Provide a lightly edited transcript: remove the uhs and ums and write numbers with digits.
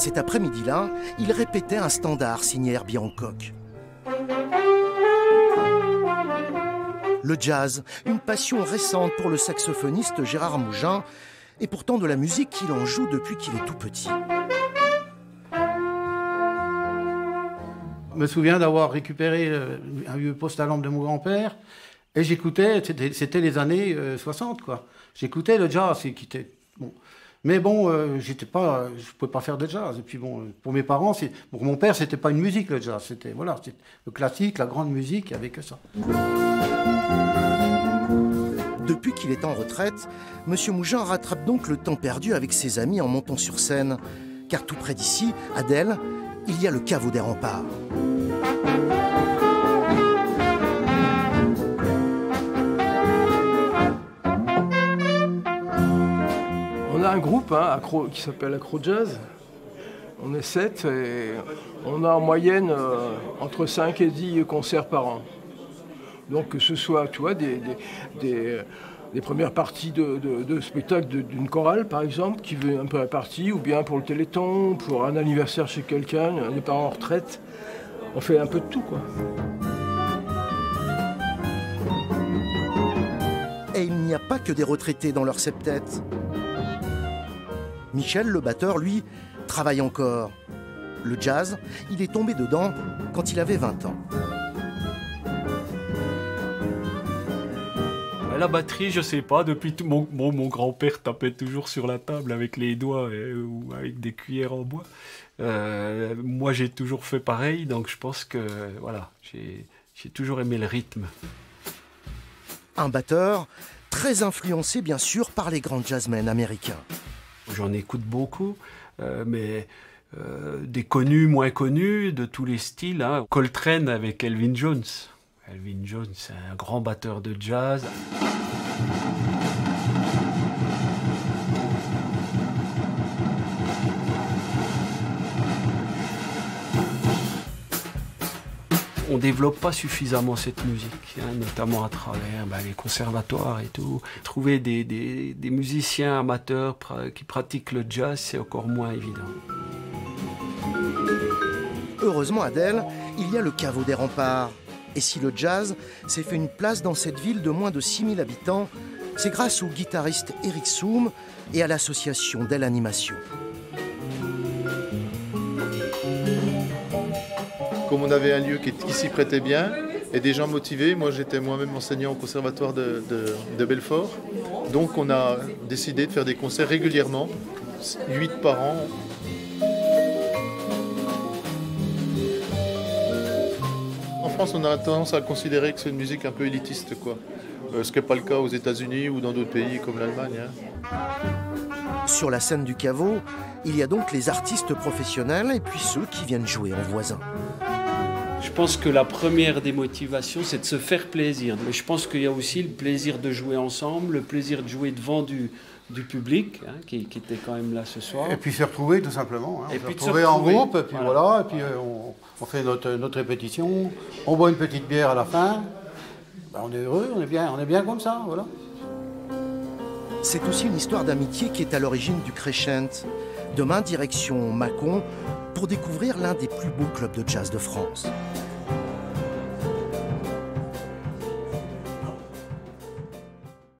Cet après-midi-là, il répétait un standard signé Herbie Hancock. Le jazz, une passion récente pour le saxophoniste Gérard Mougin, et pourtant de la musique qu'il en joue depuis qu'il est tout petit. Je me souviens d'avoir récupéré un vieux poste à lampe de mon grand-père, et j'écoutais, c'était les années 60, quoi. J'écoutais le jazz, qui était... Bon. Mais bon, je pouvais pas faire de jazz. Et puis bon, pour mes parents, pour mon père, c'était pas une musique le jazz. C'était voilà, c'était le classique, la grande musique, il n'y avait que ça. Depuis qu'il est en retraite, M. Mougin rattrape donc le temps perdu avec ses amis en montant sur scène. Car tout près d'ici, à Delle, il y a le caveau des Remparts. On a un groupe qui s'appelle Acro Jazz. On est 7 et on a en moyenne entre 5 et 10 concerts par an. Donc que ce soit, tu vois, des premières parties de spectacles d'une chorale, par exemple, qui veut un peu la partie, ou bien pour le Téléthon, pour un anniversaire chez quelqu'un, des parents en retraite. On fait un peu de tout, quoi. Et il n'y a pas que des retraités dans leur septette. Michel, le batteur, lui, travaille encore. Le jazz, il est tombé dedans quand il avait 20 ans. La batterie, je sais pas, depuis tout mon grand-père tapait toujours sur la table avec les doigts ou avec des cuillères en bois. Moi, j'ai toujours fait pareil, donc je pense que voilà, j'ai toujours aimé le rythme. Un batteur très influencé, bien sûr, par les grands jazzmen américains. J'en écoute beaucoup, mais des connus, moins connus, de tous les styles. Hein. Coltrane avec Elvin Jones. Elvin Jones, c'est un grand batteur de jazz. On ne développe pas suffisamment cette musique, hein, notamment à travers les conservatoires et tout. Trouver des musiciens amateurs qui pratiquent le jazz, c'est encore moins évident. Heureusement, à Delle, il y a le caveau des Remparts. Et si le jazz s'est fait une place dans cette ville de moins de 6000 habitants, c'est grâce au guitariste Eric Soum et à l'association Delle Animation. Comme on avait un lieu qui s'y prêtait bien et des gens motivés, moi j'étais moi-même enseignant au conservatoire de Belfort, donc on a décidé de faire des concerts régulièrement, 8 par an. En France, on a tendance à considérer que c'est une musique un peu élitiste, quoi. Ce qui n'est pas le cas aux États-Unis ou dans d'autres pays comme l'Allemagne. Hein. Sur la scène du caveau, il y a donc les artistes professionnels et puis ceux qui viennent jouer en voisin. Je pense que la première des motivations, c'est de se faire plaisir. Mais je pense qu'il y a aussi le plaisir de jouer ensemble, le plaisir de jouer devant du public, hein, qui était quand même là ce soir. Et puis se retrouver tout simplement. Hein. Et se puis retrouver en groupe, et puis voilà, et puis on fait notre répétition, on boit une petite bière à la fin. Ben, on est heureux, on est bien comme ça, voilà. C'est aussi une histoire d'amitié qui est à l'origine du Crescent. Demain, direction Mâcon, pour découvrir l'un des plus beaux clubs de jazz de France.